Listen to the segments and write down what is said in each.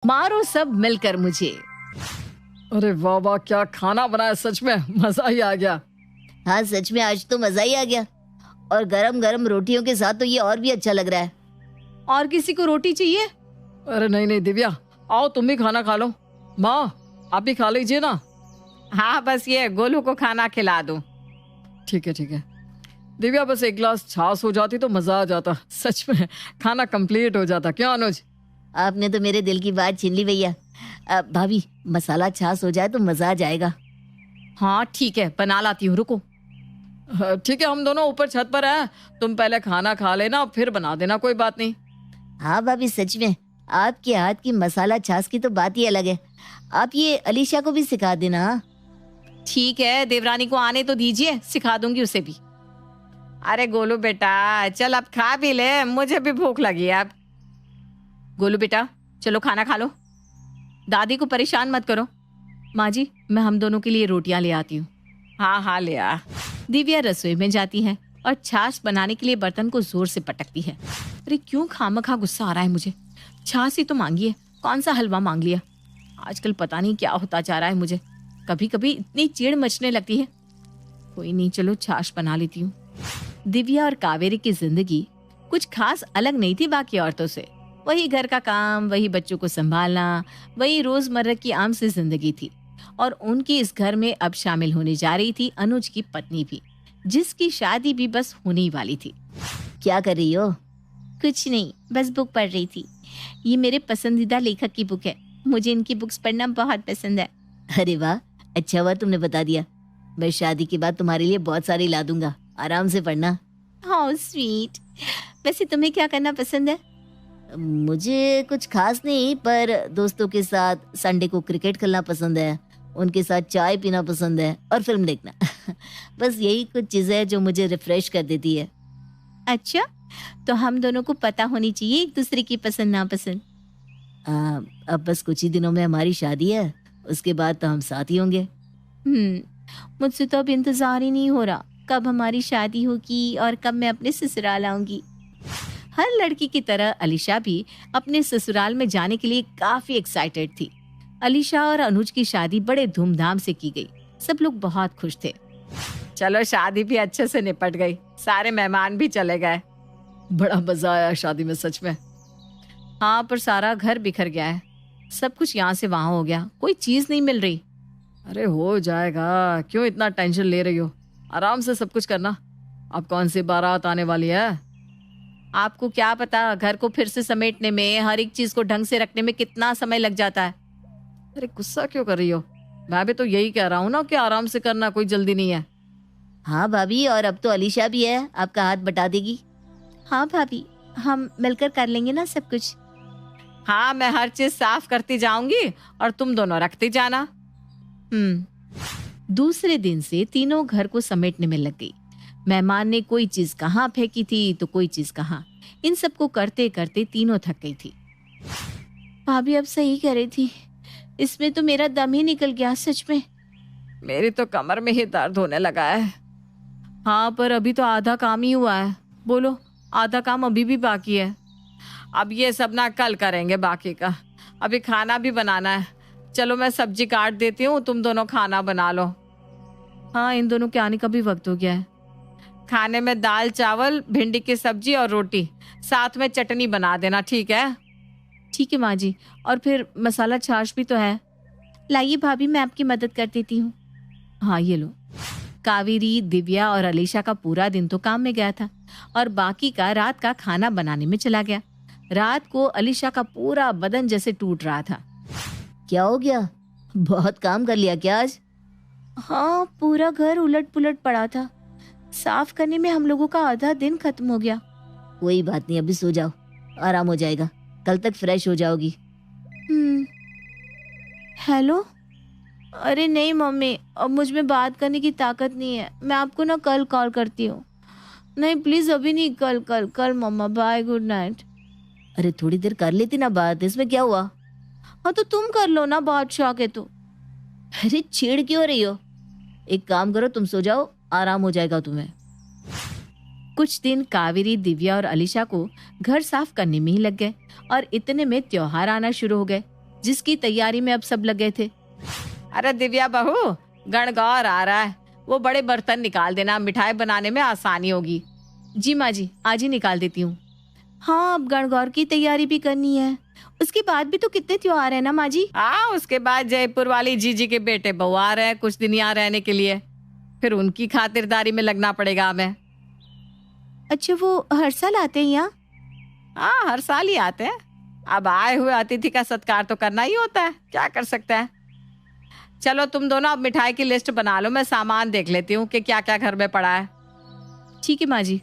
मारो सब मिलकर मुझे। अरे वाह वाह, क्या खाना बनाया, सच में मजा ही आ गया। हाँ सच में आज तो मजा ही आ गया, और गरम गरम रोटियों के साथ तो ये और भी अच्छा लग रहा है। और किसी को रोटी चाहिए? अरे नहीं नहीं दिव्या, आओ तुम भी खाना खा लो। माँ आप भी खा लीजिए ना। हाँ बस ये गोलू को खाना खिला दो। ठीक है ठीक है। दिव्या बस एक गिलास छाछ हो जाती तो मजा आ जाता, सच में खाना कंप्लीट हो जाता। क्यों अनुज? आपने तो मेरे दिल की बात छीन ली भैया। भाभी मसाला छाछ हो जाए तो मजा आ जाएगा। हाँ ठीक है, बना लाती हूँ, रुको। ठीक है, हम दोनों ऊपर छत पर हैं, तुम पहले खाना खा लेना फिर बना देना, कोई बात नहीं। हाँ भाभी सच में आपके हाथ की मसाला छाछ की तो बात ही अलग है। आप ये अलीशा को भी सिखा देना। हाँ? ठीक है, देवरानी को आने तो दीजिए, सिखा दूंगी उसे भी। अरे गोलू बेटा चल अब खा भी ले, मुझे भी भूख लगी है अब। गोलू बेटा चलो खाना खा लो, दादी को परेशान मत करो। माँ जी मैं हम दोनों के लिए रोटियां ले आती हूँ। हाँ हाँ ले आ। दिव्या रसोई में जाती है और छाछ बनाने के लिए बर्तन को जोर से पटकती है। अरे क्यों खामखा गुस्सा आ रहा है मुझे, छाछ ही तो मांगी है, कौन सा हलवा मांग लिया। आजकल पता नहीं क्या होता जा रहा है मुझे, कभी कभी इतनी चिढ़ मचने लगती है। कोई नहीं, चलो छाछ बना लेती हूँ। दिव्या और कावेरी की जिंदगी कुछ खास अलग नहीं थी बाकी औरतों से। वही घर का काम, वही बच्चों को संभालना, वही रोजमर्रा की आम सी जिंदगी थी। और उनकी इस घर में अब शामिल होने जा रही थी अनुज की पत्नी भी, जिसकी शादी भी बस होने ही वाली थी। क्या कर रही हो? कुछ नहीं, बस बुक पढ़ रही थी। ये मेरे पसंदीदा लेखक की बुक है, मुझे इनकी बुक्स पढ़ना बहुत पसंद है। अरे वाह, अच्छा हुआ तुमने बता दिया। मैं शादी के बाद तुम्हारे लिए बहुत सारी ला दूंगा, आराम से पढ़ना। How sweet. वैसे तुम्हें क्या करना पसंद है? मुझे कुछ खास नहीं, पर दोस्तों के साथ संडे को क्रिकेट खेलना पसंद है, उनके साथ चाय पीना पसंद है और फिल्म देखना। बस यही कुछ चीजें हैं जो मुझे रिफ्रेश कर देती है। अच्छा, तो हम दोनों को पता होनी चाहिए एक दूसरे की पसंद नापसंद। अब बस कुछ ही दिनों में हमारी शादी है, उसके बाद तो हम साथ ही होंगे। मुझसे तो अब इंतजार ही नहीं हो रहा कब हमारी शादी होगी और कब मैं अपने ससुराल आऊंगी। हर लड़की की तरह अलीशा भी अपने ससुराल में जाने के लिए काफी एक्साइटेड थी। अलीशा और अनुज की शादी बड़े धूमधाम से की गई, सब लोग बहुत खुश थे। चलो शादी भी अच्छे से निपट गई, सारे मेहमान भी चले गए। बड़ा मजा आया शादी में सच में। हाँ पर सारा घर बिखर गया है, सब कुछ यहाँ से वहां हो गया, कोई चीज नहीं मिल रही। अरे हो जाएगा, क्यों इतना टेंशन ले रही हो, आराम से सब कुछ करना। अब कौन सी बारात आने वाली है? आपको क्या पता, घर को फिर से समेटने में, हर एक चीज को ढंग से रखने में कितना समय लग जाता है। अरे गुस्सा क्यों कर रही हो, मैं भी तो यही कह रहा हूँ ना कि आराम से करना, कोई जल्दी नहीं है। हाँ भाभी, और अब तो अलीशा भी है, आपका हाथ बटा देगी। हाँ भाभी, हम मिलकर कर लेंगे ना सब कुछ। हाँ मैं हर चीज साफ करती जाऊंगी और तुम दोनों रखती जाना। दूसरे दिन से तीनों घर को समेटने में लग गई। मेहमान ने कोई चीज कहाँ फेंकी थी तो कोई चीज कहाँ, इन सबको करते करते तीनों थक गई थी। भाभी अब सही कह रही थी, इसमें तो मेरा दम ही निकल गया सच में। मेरी तो कमर में ही दर्द होने लगा है। हाँ पर अभी तो आधा काम ही हुआ है, बोलो आधा काम अभी भी बाकी है। अब ये सब ना कल करेंगे बाकी का, अभी खाना भी बनाना है। चलो मैं सब्जी काट देती हूँ, तुम दोनों खाना बना लो। हाँ इन दोनों के आने का भी वक्त हो गया है। खाने में दाल चावल, भिंडी की सब्जी और रोटी, साथ में चटनी बना देना, ठीक है? ठीक है माँ जी, और फिर मसाला छाछ भी तो है। लाइए भाभी मैं आपकी मदद कर देती हूँ। हाँ ये लो। कावेरी, दिव्या और अलीशा का पूरा दिन तो काम में गया था और बाकी का रात का खाना बनाने में चला गया। रात को अलीशा का पूरा बदन जैसे टूट रहा था। क्या हो गया, बहुत काम कर लिया क्या आज? हाँ पूरा घर उलट पुलट पड़ा था, साफ करने में हम लोगों का आधा दिन खत्म हो गया। कोई बात नहीं, अभी सो जाओ, आराम हो जाएगा, कल तक फ्रेश हो जाओगी। हेलो। अरे नहीं मम्मी, अब मुझ में बात करने की ताकत नहीं है, मैं आपको ना कल कॉल करती हूँ। नहीं प्लीज अभी नहीं, कल कल कल मम्मा, बाय, गुड नाइट। अरे थोड़ी देर कर लेती ना बात, इसमें क्या हुआ? हाँ तो तुम कर लो ना, बादशाह के तो। अरे छेड़ क्यों रही हो, एक काम करो तुम सो जाओ, आराम हो जाएगा तुम्हें। कुछ दिन कावेरी, दिव्या और अलीशा को घर साफ करने में ही लग गए और इतने में त्योहार आना शुरू हो गए। जिसकी तैयारी में अब सब लगे थे। अरे दिव्या बहू, गणगौर आ रहा है, वो बड़े बर्तन निकाल देना, मिठाई बनाने में आसानी होगी। जी माँ जी, आज ही निकाल देती हूँ। हाँ, अब गणगौर की तैयारी भी करनी है, उसके बाद भी तो कितने त्योहार है ना माँ जी। हाँ, उसके बाद जयपुर वाली जीजी के बेटे बहू आ रहे हैं कुछ दिन यहाँ रहने के लिए, फिर उनकी खातिरदारी में लगना पड़ेगा हमें। अच्छा, वो हर साल आते हैं यहाँ? हाँ, हर साल ही आते हैं। अब आए हुए अतिथि का सत्कार तो करना ही होता है, क्या कर सकते हैं। चलो तुम दोनों अब मिठाई की लिस्ट बना लो, मैं सामान देख लेती हूँ कि क्या क्या घर में पड़ा है। ठीक है माँ जी।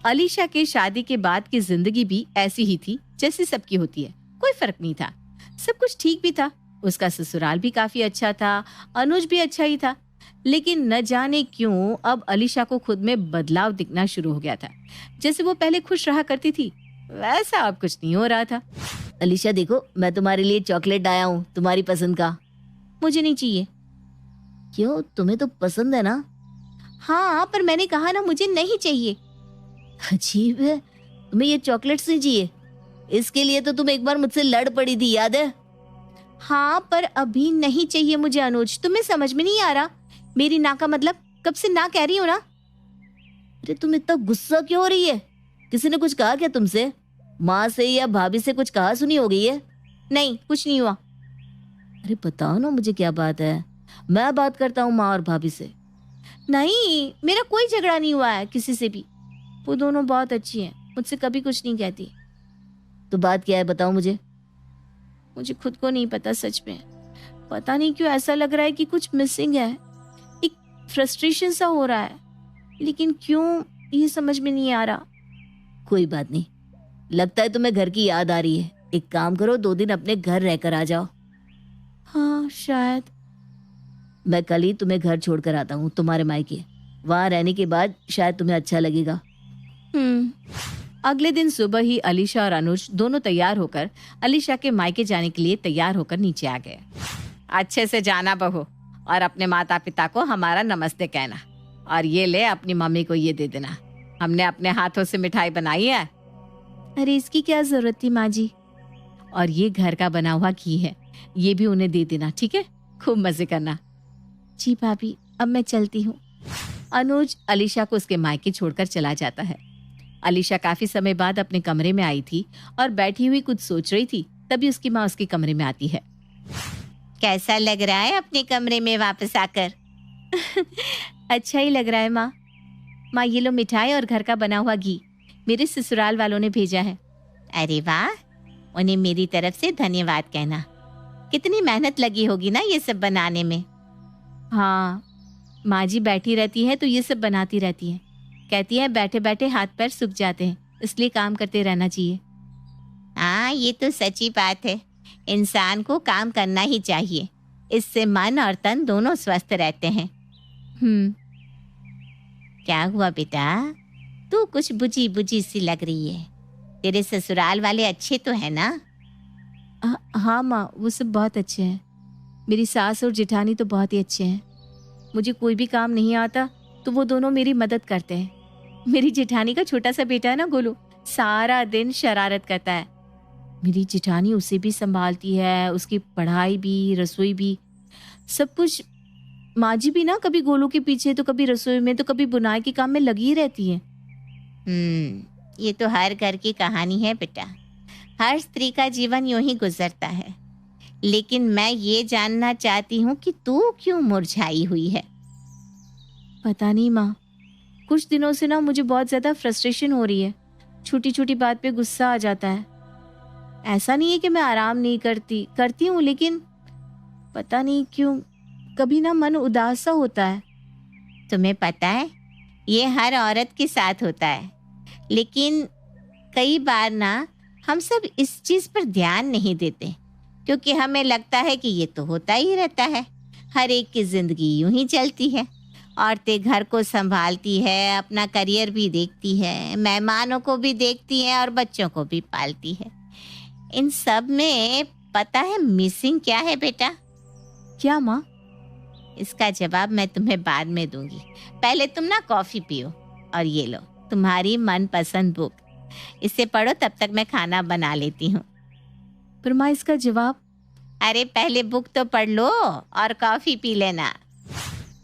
अलीशा के शादी के बाद की जिंदगी भी ऐसी ही थी जैसी सबकी होती है, कोई फर्क नहीं था, सब कुछ ठीक भी था। उसका ससुराल भी काफी अच्छा था, अनुज भी अच्छा ही था, लेकिन न जाने क्यों अब अलीशा को खुद में बदलाव दिखना शुरू हो गया था। जैसे वो पहले खुश रहा करती थी, वैसा अब कुछ नहीं हो रहा था। अलीशा देखो, मैं तुम्हारे लिए चॉकलेट लाया हूँ, तुम्हारी पसंद का। मुझे नहीं चाहिए। क्यों, तुम्हें तो पसंद है ना? हाँ, पर मैंने कहा ना मुझे नहीं चाहिए। अजीब है, तुम्हें ये चॉकलेट्स नहीं चाहिए? इसके लिए तो तुम एक बार मुझसे लड़ पड़ी थी, याद है? हाँ, पर अभी नहीं चाहिए मुझे अनुज, तुम्हें समझ में नहीं आ रहा? मेरी ना का मतलब कब से ना कह रही हो ना। अरे तुम इतना गुस्सा क्यों हो रही है? किसी ने कुछ कहा क्या तुमसे? माँ से या भाभी से कुछ कहा सुनी हो गई है? नहीं, कुछ नहीं हुआ। अरे बताओ ना मुझे, क्या बात है? मैं बात करता हूँ माँ और भाभी से। नहीं, मेरा कोई झगड़ा नहीं हुआ है किसी से भी, वो दोनों बहुत अच्छी हैं, मुझसे कभी कुछ नहीं कहती। तो बात क्या है, बताओ मुझे। मुझे खुद को नहीं पता, सच में पता नहीं क्यों ऐसा लग रहा है कि कुछ मिसिंग है, एक फ्रस्ट्रेशन सा हो रहा है, लेकिन क्यों ये समझ में नहीं आ रहा। कोई बात नहीं, लगता है तुम्हें घर की याद आ रही है। एक काम करो, 2 दिन अपने घर रहकर आ जाओ। हाँ शायद। मैं कल ही तुम्हें घर छोड़कर आता हूँ तुम्हारे मायके। वहां रहने के बाद शायद तुम्हें अच्छा लगेगा। अगले दिन सुबह ही अलीशा और अनुज दोनों तैयार होकर अलीशा के मायके जाने के लिए तैयार होकर नीचे आ गए। अच्छे से जाना बहू, और अपने माता पिता को हमारा नमस्ते कहना, और ये ले अपनी मम्मी को ये दे देना, हमने अपने हाथों से मिठाई बनाई है। अरे इसकी क्या जरूरत थी माँ जी, और ये घर का बना हुआ घी है, ये भी उन्हें दे देना, ठीक है? खूब मजे करना। जी भाभी, अब मैं चलती हूँ। अनुज अलीशा को उसके मायके छोड़कर चला जाता है। अलीशा काफी समय बाद अपने कमरे में आई थी और बैठी हुई कुछ सोच रही थी, तभी उसकी माँ उसके कमरे में आती है। कैसा लग रहा है अपने कमरे में वापस आकर? अच्छा ही लग रहा है माँ। माँ, ये लो मिठाई और घर का बना हुआ घी, मेरे ससुराल वालों ने भेजा है। अरे वाह, उन्हें मेरी तरफ से धन्यवाद कहना। कितनी मेहनत लगी होगी ना ये सब बनाने में। हाँ, माँ जी बैठी रहती है तो ये सब बनाती रहती है, कहती है बैठे बैठे हाथ पैर सूख जाते हैं, इसलिए काम करते रहना चाहिए। हाँ, ये तो सच्ची बात है, इंसान को काम करना ही चाहिए, इससे मन और तन दोनों स्वस्थ रहते हैं। क्या हुआ बेटा, तू कुछ बुझी बुझी सी लग रही है। तेरे ससुराल वाले अच्छे तो है ना? हाँ माँ, वो सब बहुत अच्छे हैं। मेरी सास और जेठानी तो बहुत ही अच्छे हैं। मुझे कोई भी काम नहीं आता तो वो दोनों मेरी मदद करते हैं। मेरी जेठानी का छोटा सा बेटा है ना गोलू, सारा दिन शरारत करता है। मेरी जेठानी उसे भी संभालती है, उसकी पढ़ाई भी, रसोई भी, सब कुछ। माँ जी भी ना कभी गोलू के पीछे तो कभी रसोई में तो कभी बुनाई के काम में लगी ही रहती है। ये तो हर घर की कहानी है बेटा, हर स्त्री का जीवन यूं ही गुजरता है। लेकिन मैं ये जानना चाहती हूँ कि तू क्यों मुरझाई हुई है? पता नहीं माँ, कुछ दिनों से ना मुझे बहुत ज्यादा फ्रस्ट्रेशन हो रही है। छोटी छोटी बात पे गुस्सा आ जाता है। ऐसा नहीं है कि मैं आराम नहीं करती हूँ, लेकिन पता नहीं क्यों कभी ना मन उदास सा होता है। तुम्हें पता है, ये हर औरत के साथ होता है, लेकिन कई बार ना हम सब इस चीज पर ध्यान नहीं देते, क्योंकि हमें लगता है कि ये तो होता ही रहता है, हर एक की जिंदगी यूं ही चलती है। औरतें घर को संभालती है, अपना करियर भी देखती है, मेहमानों को भी देखती है और बच्चों को भी पालती है। इन सब में पता है मिसिंग क्या है बेटा? क्या माँ? इसका जवाब मैं तुम्हें बाद में दूंगी, पहले तुम ना कॉफी पियो, और ये लो तुम्हारी मनपसंद बुक, इसे पढ़ो, तब तक मैं खाना बना लेती हूँ। पर माँ, इसका जवाब अरे पहले बुक तो पढ़ लो और कॉफी पी लेना।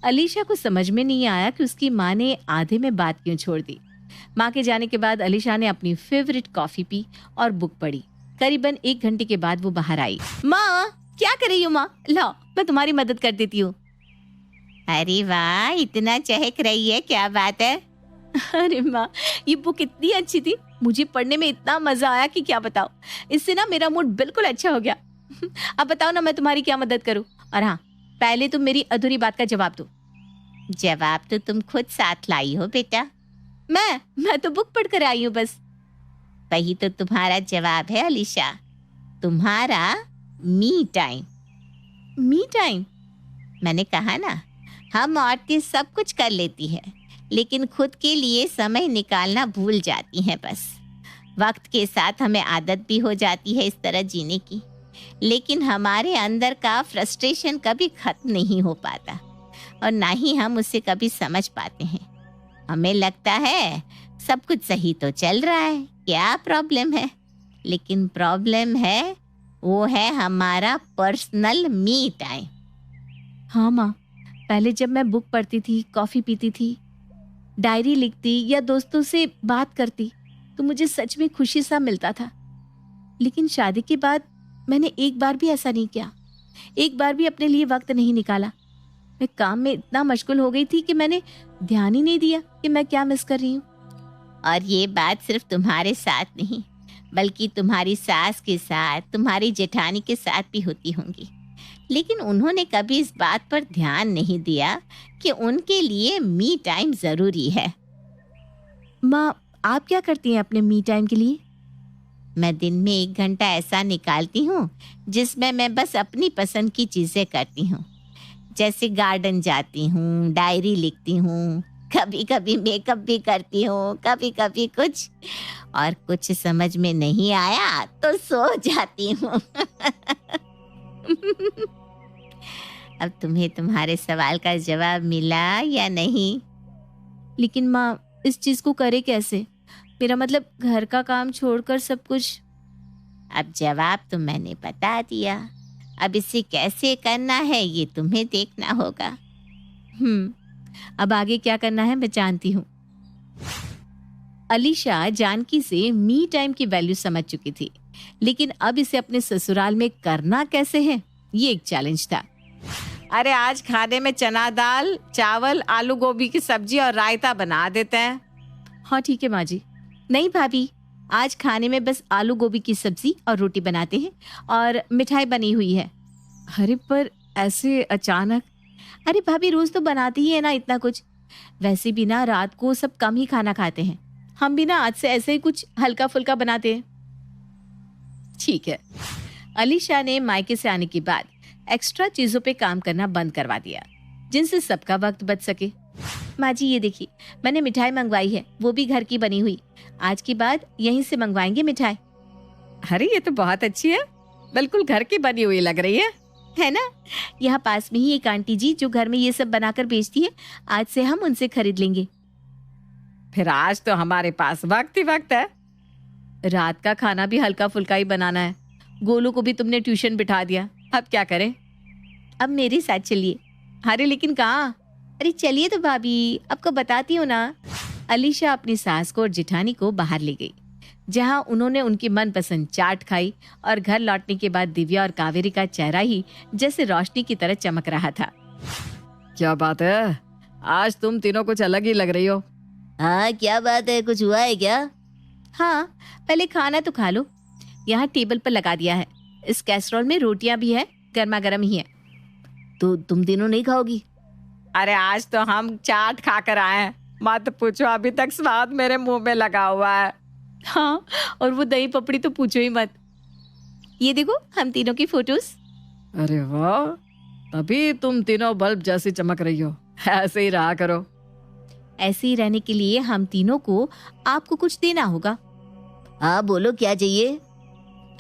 अलीशा को समझ में नहीं आया कि उसकी माँ ने आधे में बात क्यों छोड़ दी। माँ के जाने के बाद अलीशा ने अपनी फेवरेट कॉफी पी और बुक पढ़ी। करीबन 1 घंटे के बाद वो बाहर आई। माँ, क्या कर रही हो माँ? लाओ, मैं तुम्हारी मदद कर देती हूँ। अरे वाह, इतना चहक रही है, क्या बात है? अरे माँ, ये बुक इतनी अच्छी थी, मुझे पढ़ने में इतना मजा आया कि क्या बताओ। इससे ना मेरा मूड बिल्कुल अच्छा हो गया। अब बताओ ना, मैं तुम्हारी क्या मदद करूँ? और हाँ, पहले तुम मेरी अधूरी बात का जवाब दो। जवाब तो तुम खुद साथ लाई हो बेटा। मैं तो बुक पढ़ कर आई हूँ बस। वही तो तुम्हारा जवाब है अलीशा, तुम्हारा मी टाइम। Me time? मैंने कहा ना, हम औरतें सब कुछ कर लेती है, लेकिन खुद के लिए समय निकालना भूल जाती हैं बस। वक्त के साथ हमें आदत भी हो जाती है इस तरह जीने की, लेकिन हमारे अंदर का फ्रस्ट्रेशन कभी खत्म नहीं हो पाता और ना ही हम उसे कभी समझ पाते हैं। हमें लगता है सब कुछ सही तो चल रहा है, क्या प्रॉब्लम है? लेकिन प्रॉब्लम है, वो है हमारा पर्सनल मी टाइम। हाँ माँ, पहले जब मैं बुक पढ़ती थी, कॉफ़ी पीती थी, डायरी लिखती या दोस्तों से बात करती तो मुझे सच में खुशी सा मिलता था। लेकिन शादी के बाद मैंने एक बार भी ऐसा नहीं किया, एक बार भी अपने लिए वक्त नहीं निकाला। मैं काम में इतना मशगूल हो गई थी कि मैंने ध्यान ही नहीं दिया कि मैं क्या मिस कर रही हूँ। और ये बात सिर्फ तुम्हारे साथ नहीं, बल्कि तुम्हारी सास के साथ, तुम्हारी जेठानी के साथ भी होती होंगी, लेकिन उन्होंने कभी इस बात पर ध्यान नहीं दिया कि उनके लिए मी टाइम जरूरी है। माँ, आप क्या करती हैं अपने मी टाइम के लिए? मैं दिन में 1 घंटा ऐसा निकालती हूँ जिसमें मैं बस अपनी पसंद की चीजें करती हूँ। जैसे गार्डन जाती हूँ, डायरी लिखती हूँ, कभी कभी मेकअप भी करती हूँ, कभी कभी कुछ, और कुछ समझ में नहीं आया तो सो जाती हूँ। अब तुम्हें तुम्हारे सवाल का जवाब मिला या नहीं? लेकिन माँ, इस चीज को करे कैसे? मेरा मतलब घर का काम छोड़कर सब कुछ। अब जवाब तो मैंने बता दिया, अब इसे कैसे करना है ये तुम्हें देखना होगा। अब आगे क्या करना है मैं जानती हूँ। अलीशा जानकी से मी टाइम की वैल्यू समझ चुकी थी, लेकिन अब इसे अपने ससुराल में करना कैसे है, ये एक चैलेंज था। अरे आज खाने में चना दाल, चावल, आलू गोभी की सब्जी और रायता बना देते हैं। हाँ ठीक है माँ जी। नहीं भाभी, आज खाने में बस आलू गोभी की सब्जी और रोटी बनाते हैं और मिठाई बनी हुई है। अरे पर ऐसे अचानक? अरे भाभी, रोज तो बनाती ही है ना इतना कुछ। वैसे भी ना रात को सब कम ही खाना खाते हैं, हम भी ना आज से ऐसे ही कुछ हल्का फुल्का बनाते हैं। ठीक है। अलीशा ने मायके से आने के बाद एक्स्ट्रा चीजों पे काम करना बंद करवा दिया, जिनसे सबका वक्त बच सके। माँ जी ये देखिए, मैंने मिठाई मंगवाई है, वो भी घर की बनी हुई। आज के बाद यहीं से मंगवाएंगे मिठाई। अरे ये तो बहुत अच्छी है, बिल्कुल घर की बनी हुई लग रही है ना? यहाँ पास में ही एक आंटी जी जो घर में ये सब बनाकर बेचती है, आज से हम उनसे खरीद लेंगे। फिर आज तो हमारे पास वक्त ही वक्त है। रात का खाना भी हल्का फुल्का ही बनाना है। गोलू को भी तुमने ट्यूशन बिठा दिया, अब क्या करें? अब मेरे साथ चलिए। अरे लेकिन कहाँ? अरे चलिए तो भाभी, आपको बताती हूँ ना। अलीशा अपनी सास को और जेठानी को बाहर ले गई, जहाँ उन्होंने उनकी मनपसंद चाट खाई और घर लौटने के बाद दिव्या और कावेरी का चेहरा ही जैसे रोशनी की तरह चमक रहा था। क्या बात है, आज तुम तीनों कुछ अलग ही लग रही हो। हाँ क्या बात है, कुछ हुआ है क्या? हाँ, पहले खाना तो खा लो, यहाँ टेबल पर लगा दिया है। इस कैसरोल में रोटियां भी है, गर्मा गर्म ही है। तो तुम तीनों नहीं खाओगी? अरे आज तो हम चाट खा कर आए हैं, मत पूछो, अभी तक स्वाद मेरे मुंह में लगा हुआ है। हाँ, और वो दही पपड़ी तो पूछो ही मत। ये देखो हम तीनों की फोटोज। अरे वाह, तभी तुम तीनों बल्ब जैसी चमक रही हो, ऐसे ही रहा करो। ऐसे ही रहने के लिए हम तीनों को आपको कुछ देना होगा। हाँ बोलो, क्या चाहिए?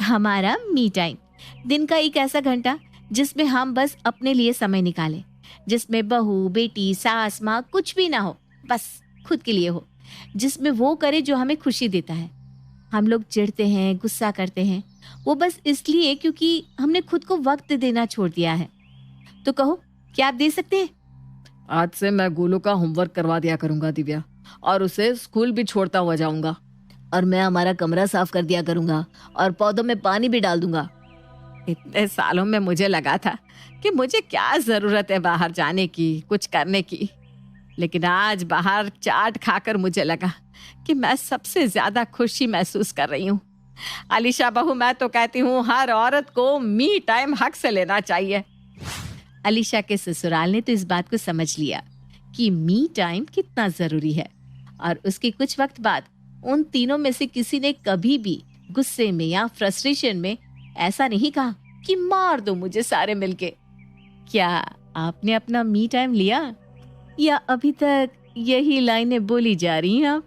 हमारा मी टाइम, दिन का एक ऐसा घंटा जिसमें हम बस अपने लिए समय निकालें, जिसमें बहू, बेटी, सास, माँ कुछ भी ना हो, बस खुद के लिए हो, जिसमें वो करे जो हमें खुशी देता है। हम लोग चिढ़ते हैं, गुस्सा करते हैं वो बस इसलिए क्योंकि हमने खुद को वक्त देना छोड़ दिया है। तो कहो, क्या आप दे सकते हैं? आज से मैं गोलू का होमवर्क करवा दिया करूंगा दिव्या, और उसे स्कूल भी छोड़ता हुआ जाऊंगा। और मैं हमारा कमरा साफ कर दिया करूंगा और पौधों में पानी भी डाल दूंगा। इतने सालों में मुझे लगा था कि मुझे क्या जरूरत है बाहर जाने की, कुछ करने की, लेकिन आज बाहर चाट खाकर मुझे लगा कि मैं सबसे ज्यादा खुशी महसूस कर रही हूँ। अलीशा बहू, मैं तो कहती हूँ हर औरत को मी टाइम हक से लेना चाहिए। अलीशा के ससुराल ने तो इस बात को समझ लिया कि मी टाइम कितना जरूरी है, और उसके कुछ वक्त बाद उन तीनों में से किसी ने कभी भी गुस्से में या फ्रस्ट्रेशन में ऐसा नहीं कहा कि मार दो मुझे सारे मिलके। क्या आपने अपना मी टाइम लिया, या अभी तक यही लाइनें बोली जा रही हैं आप?